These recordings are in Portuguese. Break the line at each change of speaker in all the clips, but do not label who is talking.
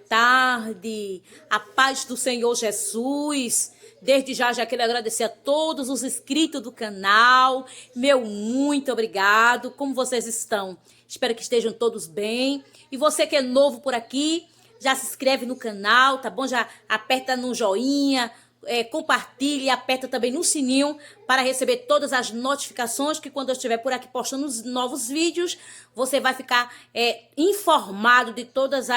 tarde, a paz do Senhor Jesus. Desde já quero agradecer a todos os inscritos do canal. Meu muito obrigado. Como vocês estão? Espero que estejam todos bem. E você que é novo por aqui, já se inscreve no canal, tá bom? Já aperta no joinha, compartilha e aperta também no sininho para receber todas as notificações, que quando eu estiver por aqui postando os novos vídeos, você vai ficar informado de todas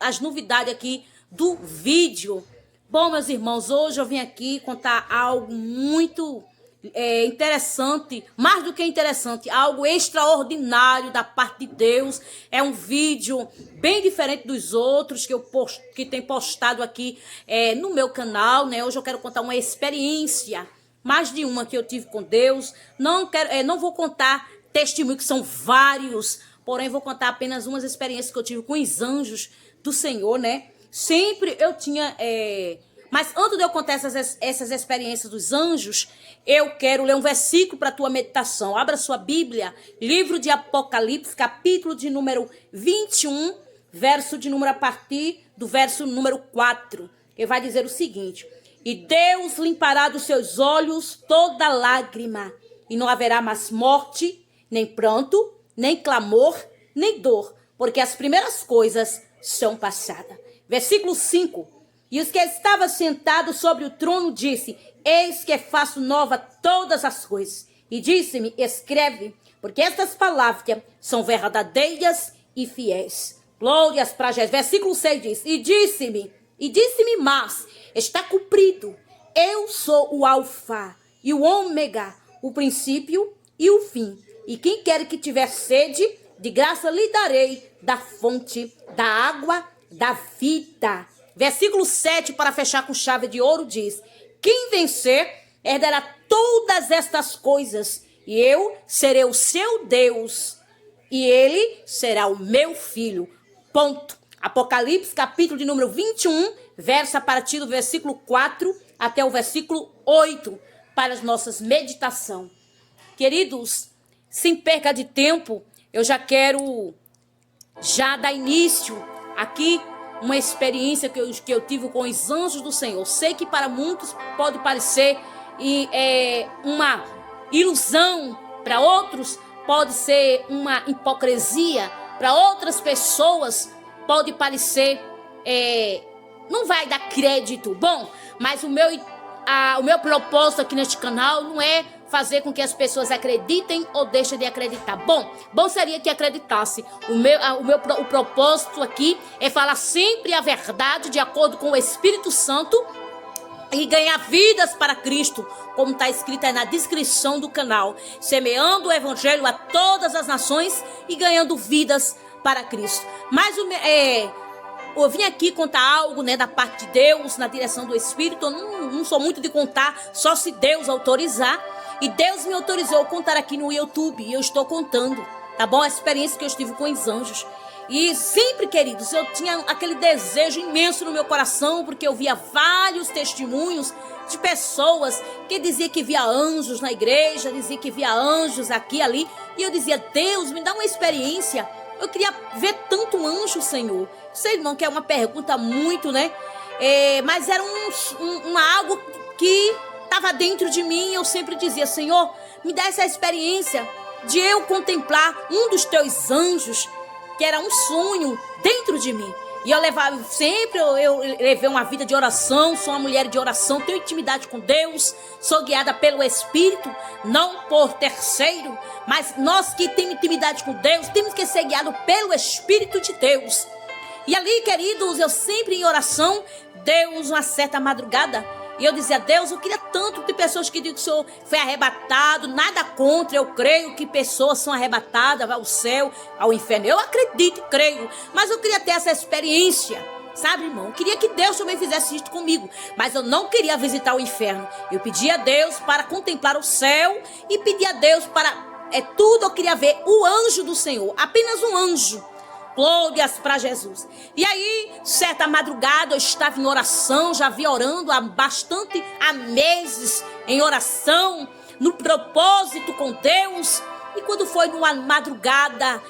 as novidades aqui do vídeo. Bom, meus irmãos, hoje eu vim aqui contar algo muito interessante, mais do que interessante, algo extraordinário da parte de Deus. É um vídeo bem diferente dos outros que tem postado aqui no meu canal, né? Hoje eu quero contar uma experiência, mais de uma que eu tive com Deus. Não vou contar testemunhos, que são vários, porém vou contar apenas umas experiências que eu tive com os anjos do Senhor, né? Sempre eu tinha... Mas antes de eu contar essas experiências dos anjos, eu quero ler um versículo para a tua meditação. Abra sua Bíblia, livro de Apocalipse, capítulo de número 21, verso de número a partir do verso número 4. Que vai dizer o seguinte: e Deus limpará dos seus olhos toda lágrima, e não haverá mais morte, nem pranto, nem clamor, nem dor, porque as primeiras coisas são passadas. Versículo 5. E os que estavam sentados sobre o trono disse: eis que faço nova todas as coisas. E disse-me: escreve, porque estas palavras são verdadeiras e fiéis. Glórias para Jesus. Versículo 6 diz: e disse-me, mas está cumprido. Eu sou o alfa e o ômega, o princípio e o fim. E quem quer que tiver sede, de graça lhe darei da fonte da água da vida. Versículo 7, para fechar com chave de ouro, diz: quem vencer herdará todas estas coisas, e eu serei o seu Deus, e ele será o meu filho. Ponto. Apocalipse, capítulo de número 21, verso a partir do versículo 4 até o versículo 8, para as nossas meditações. Queridos, sem perca de tempo, eu já quero dar início aqui uma experiência que eu tive com os anjos do Senhor. Sei que para muitos pode parecer uma ilusão, para outros pode ser uma hipocrisia, para outras pessoas pode parecer, não vai dar crédito. Bom, mas o meu propósito aqui neste canal não é fazer com que as pessoas acreditem ou deixem de acreditar. Bom seria que acreditasse. O propósito aqui é falar sempre a verdade de acordo com o Espírito Santo e ganhar vidas para Cristo, como está escrito aí na descrição do canal, semeando o evangelho a todas as nações e ganhando vidas para Cristo. Mas eu vim aqui contar algo, né, da parte de Deus, na direção do Espírito. Eu não sou muito de contar, só se Deus autorizar. E Deus me autorizou a contar aqui no YouTube, e eu estou contando, tá bom? A experiência que eu tive com os anjos. E sempre, queridos, eu tinha aquele desejo imenso no meu coração, porque eu via vários testemunhos de pessoas que diziam que via anjos na igreja, diziam que via anjos aqui e ali. E eu dizia: Deus, me dá uma experiência. Eu queria ver tanto anjo, Senhor. Sei não que é uma pergunta muito, né? Mas era algo que estava dentro de mim. Eu sempre dizia: Senhor, me dá essa experiência de eu contemplar um dos teus anjos, que era um sonho dentro de mim. E eu levava sempre, eu levei uma vida de oração, sou uma mulher de oração, tenho intimidade com Deus, sou guiada pelo Espírito, não por terceiro, mas nós que temos intimidade com Deus, temos que ser guiados pelo Espírito de Deus. E ali, queridos, eu sempre em oração, Deus, uma certa madrugada, e eu dizia: Deus, eu queria tanto. Tem pessoas que dizem que o Senhor foi arrebatado, nada contra, eu creio que pessoas são arrebatadas ao céu, ao inferno. Eu acredito e creio, mas eu queria ter essa experiência, sabe, irmão? Eu queria que Deus também fizesse isso comigo, mas eu não queria visitar o inferno. Eu pedi a Deus para contemplar o céu e pedi a Deus para tudo. Eu queria ver o anjo do Senhor, apenas um anjo. Glórias para Jesus. E aí, certa madrugada, eu estava em oração, já vi orando há meses em oração, no propósito com Deus. E quando foi numa madrugada,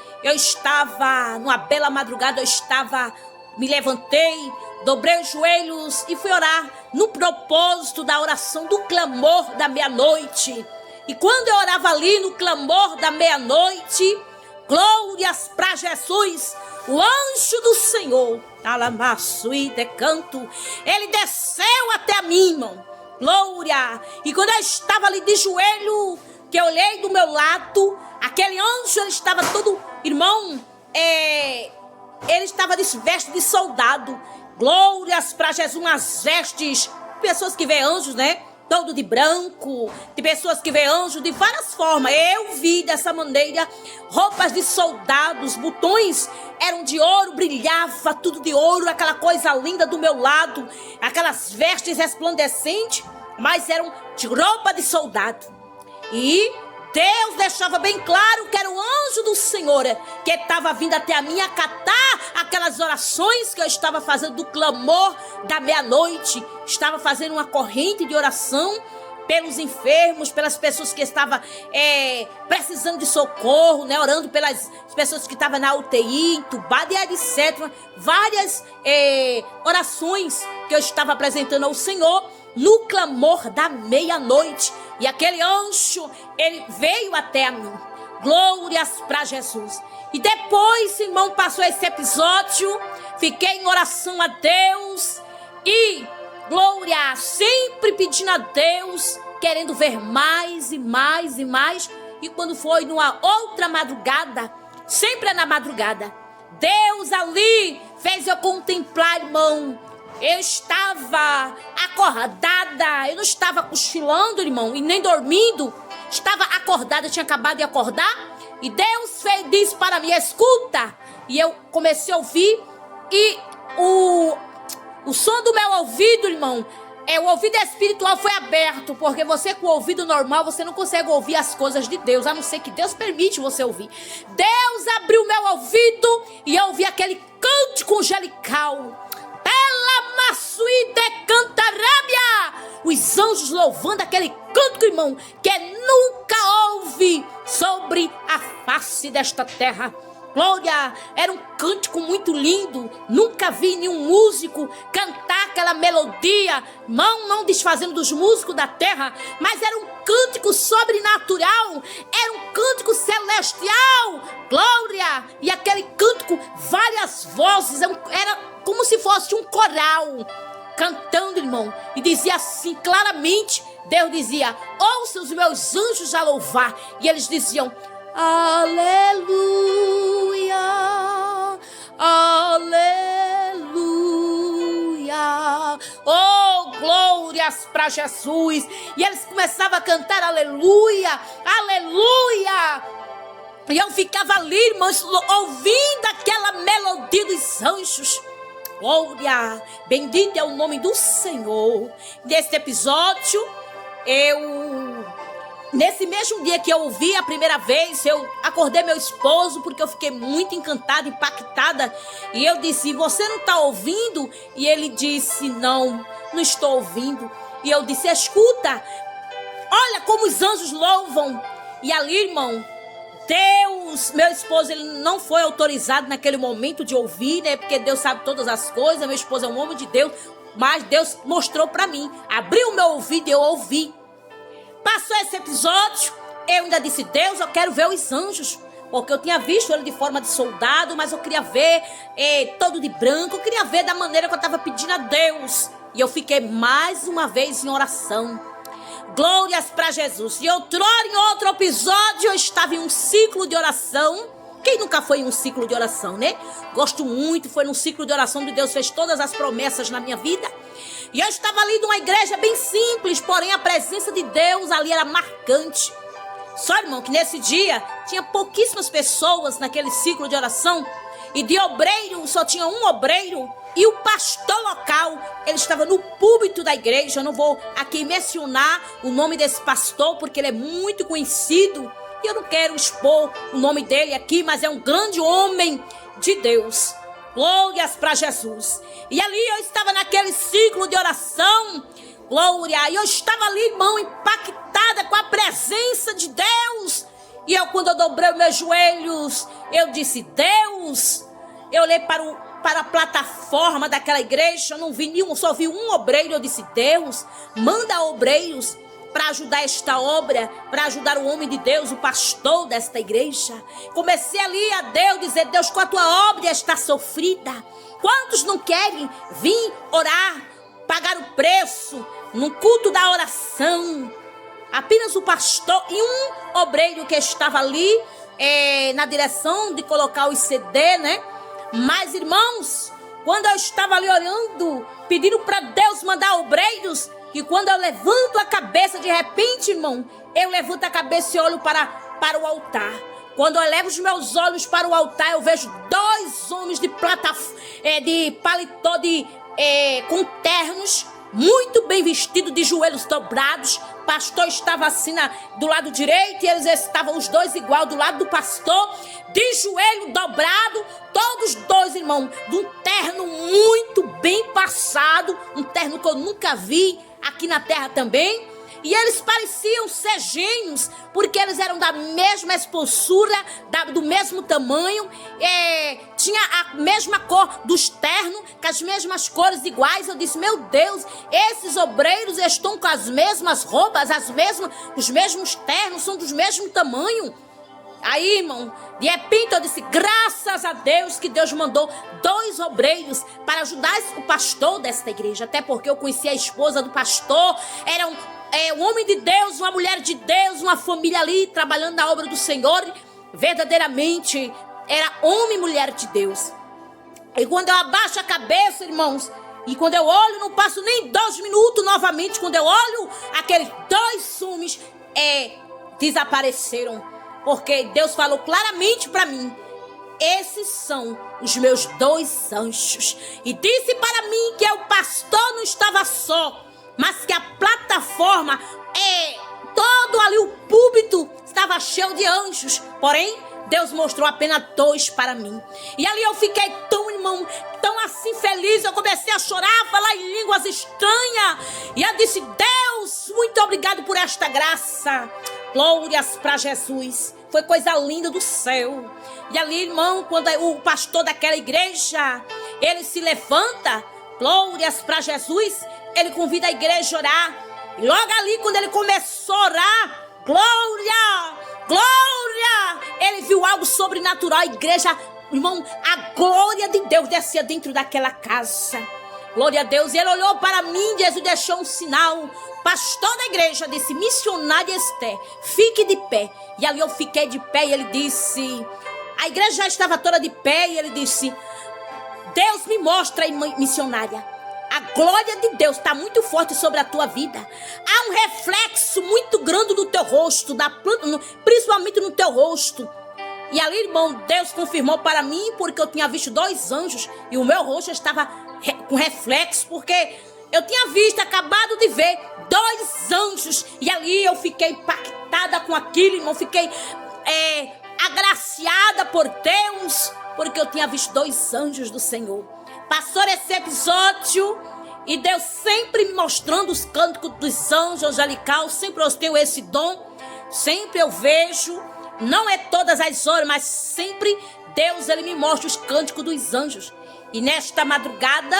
numa bela madrugada, eu estava me levantei, dobrei os joelhos e fui orar no propósito da oração do clamor da meia-noite. E quando eu orava ali no clamor da meia-noite, glórias para Jesus, o anjo do Senhor, alamaço e decanto, ele desceu até a mim, irmão, glória. E quando eu estava ali de joelho, que eu olhei do meu lado, aquele anjo, ele estava todo, irmão, ele estava vestido de soldado. Glórias para Jesus, umas vestes, pessoas que vê anjos, né? Todo de branco, de pessoas que vê anjos de várias formas. Eu vi dessa maneira, roupas de soldados, botões eram de ouro, brilhava tudo de ouro, aquela coisa linda do meu lado, aquelas vestes resplandecentes, mas eram de roupa de soldado. E Deus deixava bem claro que era o anjo do Senhor que estava vindo até a mim acatar aquelas orações que eu estava fazendo do clamor da meia-noite. Estava fazendo uma corrente de oração pelos enfermos, pelas pessoas que estavam precisando de socorro, né? Orando pelas pessoas que estavam na UTI, entubadas e etc. Várias orações que eu estava apresentando ao Senhor no clamor da meia-noite. E aquele anjo, ele veio até a mim. Glórias para Jesus. E depois, irmão, passou esse episódio, fiquei em oração a Deus e, glória, sempre pedindo a Deus, querendo ver mais e mais e mais. E quando foi numa outra madrugada, sempre é na madrugada, Deus ali fez eu contemplar, irmão. Eu estava acordada, eu não estava cochilando, irmão, e nem dormindo. Estava acordada, eu tinha acabado de acordar. E Deus disse para mim, escuta. E eu comecei a ouvir. E o som do meu ouvido, irmão, o ouvido espiritual foi aberto. Porque você com o ouvido normal, você não consegue ouvir as coisas de Deus, a não ser que Deus permite você ouvir. Deus abriu meu ouvido e eu ouvi aquele cântico angelical. Os anjos louvando aquele cântico, irmão, que nunca houve sobre a face desta terra. Glória, era um cântico muito lindo. Nunca vi nenhum músico cantar aquela melodia, não desfazendo dos músicos da terra, mas era um cântico sobrenatural, era um cântico celestial. Glória, e aquele cântico, várias vozes, era como se fosse um coral cantando, irmão, e dizia assim claramente. Deus dizia, ouça os meus anjos a louvar, e eles diziam, aleluia, aleluia, oh, glórias para Jesus. E eles começavam a cantar aleluia, aleluia. E eu ficava ali, irmãos, ouvindo aquela melodia dos anjos. Glória, bendito é o nome do Senhor. Nesse episódio, nesse mesmo dia que eu ouvi a primeira vez, eu acordei meu esposo, porque eu fiquei muito encantada, impactada. E eu disse, você não está ouvindo? E ele disse, não estou ouvindo. E eu disse, escuta, olha como os anjos louvam. E ali, irmão, Deus, meu esposo, ele não foi autorizado naquele momento de ouvir, né? Porque Deus sabe todas as coisas, meu esposo é um homem de Deus. Mas Deus mostrou para mim, abriu o meu ouvido e eu ouvi. Passou esse episódio, eu ainda disse, Deus, eu quero ver os anjos. Porque eu tinha visto ele de forma de soldado, mas eu queria ver todo de branco. Eu queria ver da maneira que eu estava pedindo a Deus. E eu fiquei mais uma vez em oração. Glórias para Jesus. E outrora, em outro episódio, eu estava em um ciclo de oração. Quem nunca foi em um ciclo de oração, né? Gosto muito, foi num ciclo de oração onde Deus fez todas as promessas na minha vida. E eu estava ali numa igreja bem simples, porém a presença de Deus ali era marcante. Só, irmão, que nesse dia tinha pouquíssimas pessoas naquele ciclo de oração. E de obreiro, só tinha um obreiro. E o pastor local, ele estava no púlpito da igreja. Eu não vou aqui mencionar o nome desse pastor, porque ele é muito conhecido. E eu não quero expor o nome dele aqui, mas é um grande homem de Deus. Glórias para Jesus. E ali eu estava naquele ciclo de oração. Glória. E eu estava ali, irmão, impactada com a presença de Deus. E quando eu dobrei os meus joelhos, eu disse, Deus. Eu olhei para para a plataforma daquela igreja, eu não vi nenhum, só vi um obreiro. Eu disse: Deus, manda obreiros para ajudar esta obra, para ajudar o homem de Deus, o pastor desta igreja. Comecei ali a Deus dizer: Deus, com a tua obra está sofrida. Quantos não querem vir orar, pagar o preço no culto da oração? Apenas o pastor e um obreiro que estava ali na direção de colocar os CD, né? Mas, irmãos, quando eu estava ali olhando, pedindo para Deus mandar obreiros, e quando eu levanto a cabeça, de repente, irmão, eu levanto a cabeça e olho para o altar. Quando eu levo os meus olhos para o altar, eu vejo dois homens de paletó, com ternos, muito bem vestidos, de joelhos dobrados. O pastor estava assim do lado direito, e eles estavam os dois igual do lado do pastor, de joelho dobrado, todos dois, irmão, de um terno muito bem passado, um terno que eu nunca vi aqui na terra também. E eles pareciam ser gênios, porque eles eram da mesma espessura, do mesmo tamanho, tinha a mesma cor dos ternos, com as mesmas cores iguais. Eu disse: meu Deus, esses obreiros estão com as mesmas roupas, os mesmos ternos, são do mesmo tamanho. Aí, irmão, de repente eu disse: graças a Deus que Deus mandou dois obreiros para ajudar o pastor desta igreja. Até porque eu conheci a esposa do pastor, era um homem de Deus, uma mulher de Deus, uma família ali trabalhando na obra do Senhor. Verdadeiramente era homem e mulher de Deus. E quando eu abaixo a cabeça, irmãos, e quando eu olho, não passo nem 2 minutos novamente, quando eu olho, aqueles dois homens desapareceram. Porque Deus falou claramente para mim: esses são os meus dois anjos. E disse para mim que o pastor não estava só, mas que a plataforma, todo ali o púlpito estava cheio de anjos. Porém, Deus mostrou apenas 2 para mim. E ali eu fiquei tão, irmão, tão assim feliz. Eu comecei a chorar, falar em línguas estranhas. E eu disse: Deus, muito obrigado por esta graça. Glórias para Jesus. Foi coisa linda do céu. E ali, irmão, quando o pastor daquela igreja, ele se levanta, glórias para Jesus, ele convida a igreja a orar. E logo ali, quando ele começou a orar, glória, glória, ele viu algo sobrenatural. A igreja, irmão, a glória de Deus descia dentro daquela casa. Glória a Deus. E ele olhou para mim, Jesus deixou um sinal. Pastor da igreja disse: missionária Esther, fique de pé. E ali eu fiquei de pé, e ele disse, a igreja já estava toda de pé, e ele disse: Deus me mostra aí, missionária, a glória de Deus está muito forte sobre a tua vida. Há um reflexo muito grande no teu rosto, principalmente no teu rosto. E ali, irmão, Deus confirmou para mim, porque eu tinha visto 2 anjos, e o meu rosto estava com reflexo, porque eu tinha visto, acabado de ver 2 anjos. E ali eu fiquei impactada com aquilo, irmão. Fiquei agraciada por Deus, porque eu tinha visto 2 anjos do Senhor. Passou esse episódio, e Deus sempre me mostrando os cânticos dos anjos angelical. Sempre eu tenho esse dom, sempre eu vejo. Não é todas as horas, mas sempre Deus, ele me mostra os cânticos dos anjos. E nesta madrugada,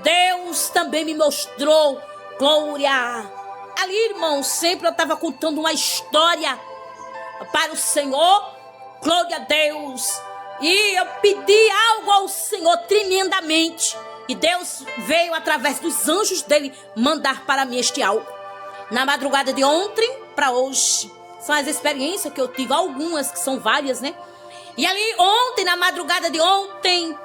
Deus também me mostrou, glória. Ali, irmão, sempre eu estava contando uma história para o Senhor, glória a Deus. E eu pedi algo ao Senhor tremendamente. E Deus veio, através dos anjos dele, mandar para mim este algo. Na madrugada de ontem para hoje, são as experiências que eu tive, algumas que são várias, né? E ali ontem, na madrugada de ontem,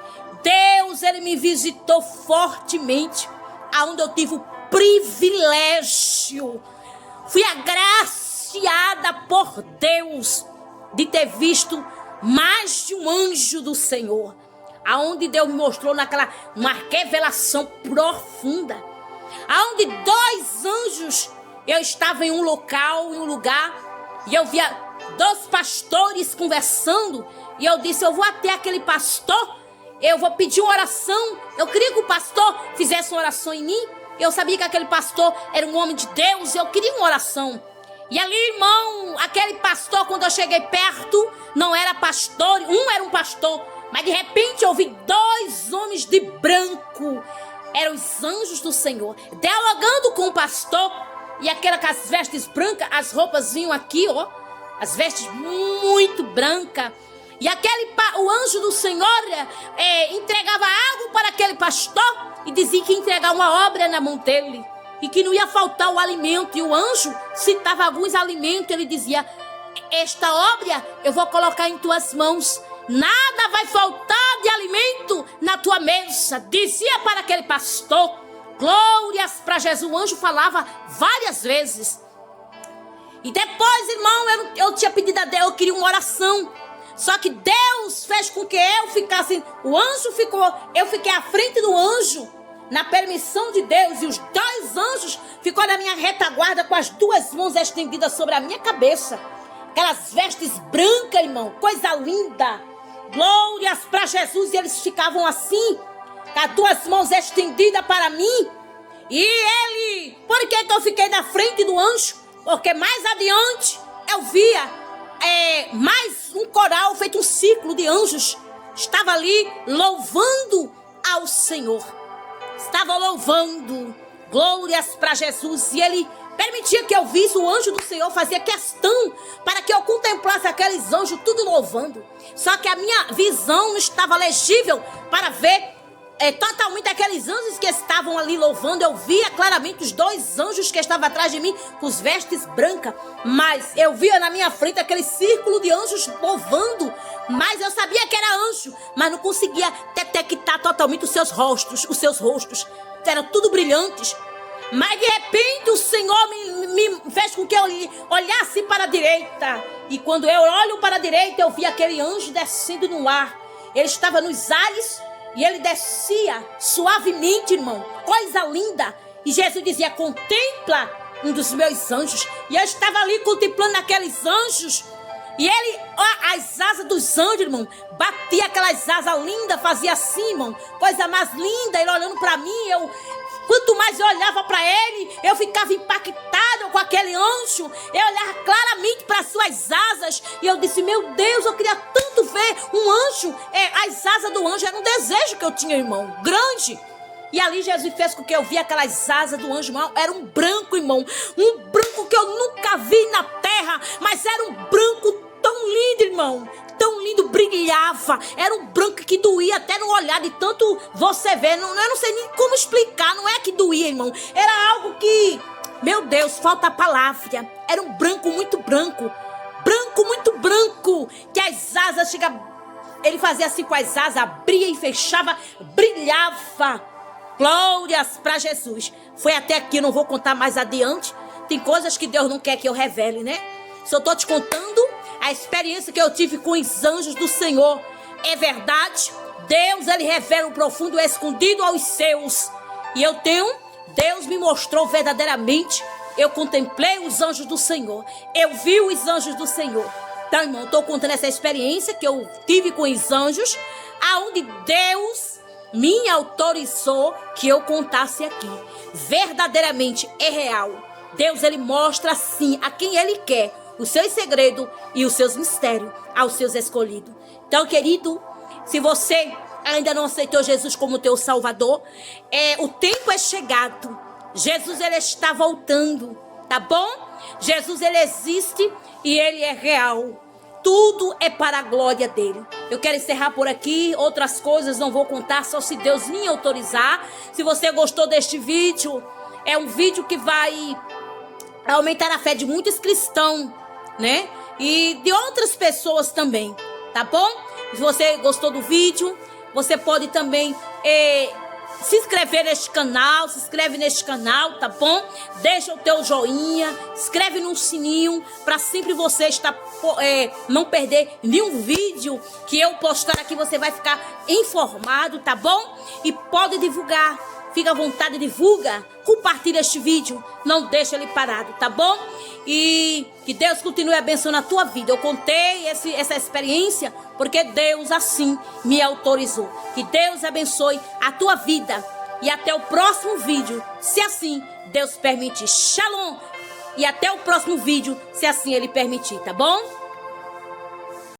Deus, ele me visitou fortemente, aonde eu tive o privilégio, fui agraciada por Deus de ter visto mais de um anjo do Senhor, aonde Deus me mostrou uma revelação profunda, aonde 2 anjos, eu estava em um lugar, e eu via 2 pastores conversando, e eu disse: eu vou até aquele pastor, eu vou pedir uma oração. Eu queria que o pastor fizesse uma oração em mim. Eu sabia que aquele pastor era um homem de Deus, e eu queria uma oração. E ali, irmão, aquele pastor, quando eu cheguei perto, não era pastor, um era um pastor, Mas de repente eu vi 2 homens de branco. Eram os anjos do Senhor, dialogando com o pastor. E aquela com as vestes brancas, as roupas vinham aqui, ó. As vestes muito brancas. E o anjo do Senhor entregava algo para aquele pastor. E dizia que ia entregar uma obra na mão dele. E que não ia faltar o alimento. E o anjo citava alguns alimentos. Ele dizia: esta obra eu vou colocar em tuas mãos. Nada vai faltar de alimento na tua mesa. Dizia para aquele pastor. Glórias para Jesus. O anjo falava várias vezes. E depois, irmão, eu tinha pedido a Deus, eu queria uma oração. Só que Deus fez com que eu ficasse. O anjo ficou. Eu fiquei à frente do anjo. Na permissão de Deus. E os 2 anjos ficou na minha retaguarda com as 2 mãos estendidas sobre a minha cabeça. Aquelas vestes brancas, irmão. Coisa linda. Glórias para Jesus. E eles ficavam assim, com as 2 mãos estendidas para mim. E por que eu fiquei na frente do anjo? Porque mais adiante eu via mais um coral, feito um círculo de anjos. Estava ali louvando ao Senhor. Estava louvando. Glórias para Jesus. E ele permitia que eu visse o anjo do Senhor, fazia questão para que eu contemplasse aqueles anjos tudo louvando. Só que a minha visão não estava legível para ver totalmente aqueles anjos que estavam ali louvando. Eu via claramente os 2 anjos que estavam atrás de mim com as vestes brancas. Mas eu via na minha frente aquele círculo de anjos louvando. Mas eu sabia que era anjo, mas não conseguia detectar totalmente os seus rostos. Eram tudo brilhantes. Mas de repente o Senhor me fez com que eu olhasse para a direita. E quando eu olho para a direita, eu vi aquele anjo descendo no ar. Ele estava nos ares e ele descia suavemente, irmão. Coisa linda. E Jesus dizia: contempla um dos meus anjos. E eu estava ali contemplando aqueles anjos. E ele, as asas dos anjos, irmão, batia aquelas asas lindas, fazia assim, irmão. Coisa mais linda. Ele olhando para mim, quanto mais eu olhava para ele, eu ficava impactado com aquele anjo. Eu olhava claramente para as suas asas. E eu disse: meu Deus, eu queria tanto ver um anjo. As asas do anjo era um desejo que eu tinha, irmão, grande. E ali Jesus fez com que eu via aquelas asas do anjo, irmão. Era um branco, irmão. Um branco que eu nunca vi na terra. Mas era um branco tão lindo, irmão. Tão lindo, brilhava. Era um branco que doía até no olhar de tanto você ver. Eu não sei nem como explicar. Não é que doía, irmão. Era algo que, meu Deus, falta a palavra. Era um branco muito branco. Branco muito branco. Que as asas ele fazia assim com as asas, abria e fechava, brilhava. Glórias para Jesus. Foi até aqui, eu não vou contar mais adiante. Tem coisas que Deus não quer que eu revele, né? Só estou te contando a experiência que eu tive com os anjos do Senhor. É verdade, Deus, ele revela o profundo e escondido aos seus. E Deus me mostrou verdadeiramente. Eu contemplei os anjos do Senhor. Eu vi os anjos do Senhor. Então, irmão, estou contando essa experiência que eu tive com os anjos, aonde Deus me autorizou que eu contasse aqui. Verdadeiramente é real. Deus, ele mostra assim a quem ele quer os seus segredos e os seus mistérios aos seus escolhidos. Então, querido, se você ainda não aceitou Jesus como teu Salvador, o tempo é chegado. Jesus, ele está voltando, tá bom? Jesus, ele existe e ele é real. Tudo é para a glória dele. Eu quero encerrar por aqui. Outras coisas não vou contar, só se Deus me autorizar. Se você gostou deste vídeo, é um vídeo que vai aumentar a fé de muitos cristãos, né? E de outras pessoas também, tá bom? Se você gostou do vídeo, você pode também se inscrever neste canal, se inscreve neste canal, tá bom? Deixa o teu joinha, inscreve no sininho, para sempre você estar, não perder nenhum vídeo que eu postar aqui, você vai ficar informado, tá bom? E pode divulgar, fica à vontade, divulga, compartilha este vídeo, não deixa ele parado, tá bom? E que Deus continue abençoando a tua vida. Eu contei essa experiência porque Deus assim me autorizou. Que Deus abençoe a tua vida. E até o próximo vídeo, se assim Deus permitir. Shalom! E até o próximo vídeo, se assim Ele permitir, tá bom?